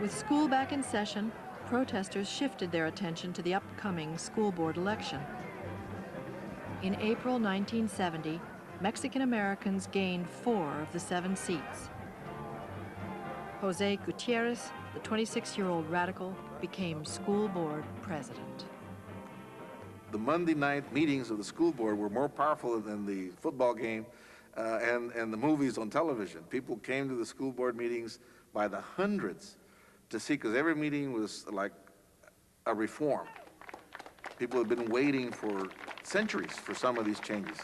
With school back in session, protesters shifted their attention to the upcoming school board election. In April 1970, Mexican Americans gained 4 of the 7 seats. Jose Gutierrez, the 26-year-old radical, became school board president. The Monday night meetings of the school board were more powerful than the football game and the movies on television. People came to the school board meetings by the hundreds to see, because every meeting was like a reform. People had been waiting for centuries for some of these changes.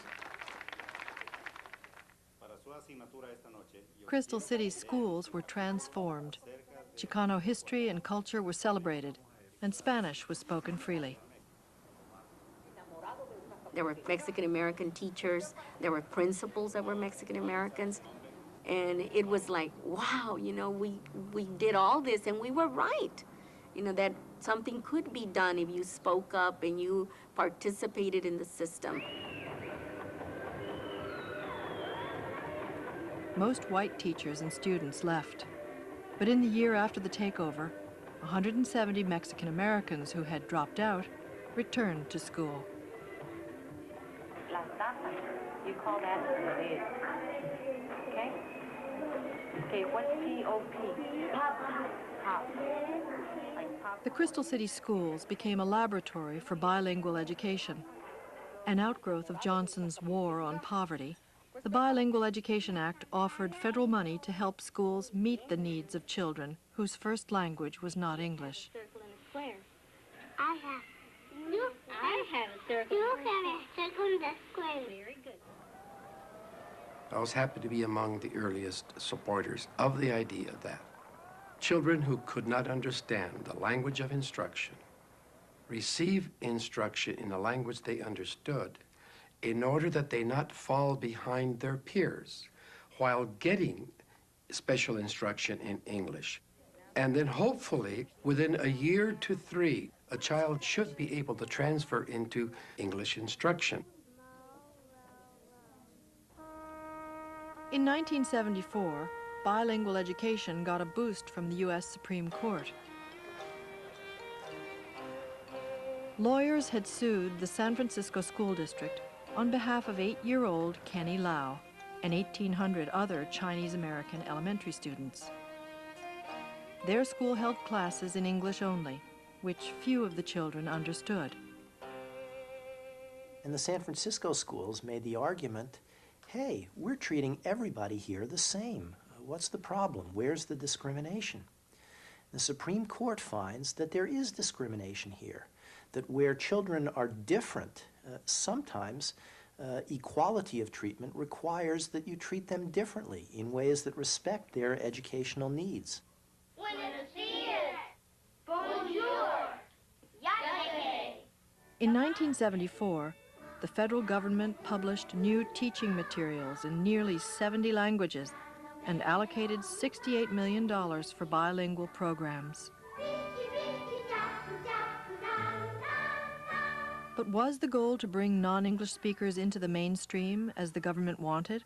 Crystal City's schools were transformed. Chicano history and culture were celebrated, and Spanish was spoken freely. There were Mexican-American teachers, there were principals that were Mexican-Americans, and it was like, wow, you know, we did all this and we were right. You know, that something could be done if you spoke up and you participated in the system. Most white teachers and students left. But in the year after the takeover, 170 Mexican Americans who had dropped out returned to school. You call that what it is. Okay? Okay, what's P-O-P? Pop. Like pop. The Crystal City schools became a laboratory for bilingual education. An outgrowth of Johnson's War on Poverty, the Bilingual Education Act offered federal money to help schools meet the needs of children whose first language was not English. Circle and a square. I have a circle. You have a circle and a square. Very good. I was happy to be among the earliest supporters of the idea that children who could not understand the language of instruction receive instruction in a language they understood in order that they not fall behind their peers while getting special instruction in English. And then hopefully, within a year to 3, a child should be able to transfer into English instruction. In 1974, bilingual education got a boost from the U.S. Supreme Court. Lawyers had sued the San Francisco School District on behalf of 8-year-old Kenny Lau and 1,800 other Chinese-American elementary students. Their school held classes in English only, which few of the children understood. And the San Francisco schools made the argument, hey, we're treating everybody here the same. What's the problem? Where's the discrimination? The Supreme Court finds that there is discrimination here, that where children are different, sometimes equality of treatment requires that you treat them differently in ways that respect their educational needs. In 1974, the federal government published new teaching materials in nearly 70 languages and allocated $68 million for bilingual programs. But was the goal to bring non-English speakers into the mainstream as the government wanted?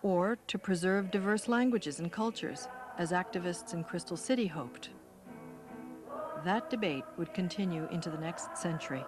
Or to preserve diverse languages and cultures, as activists in Crystal City hoped? That debate would continue into the next century.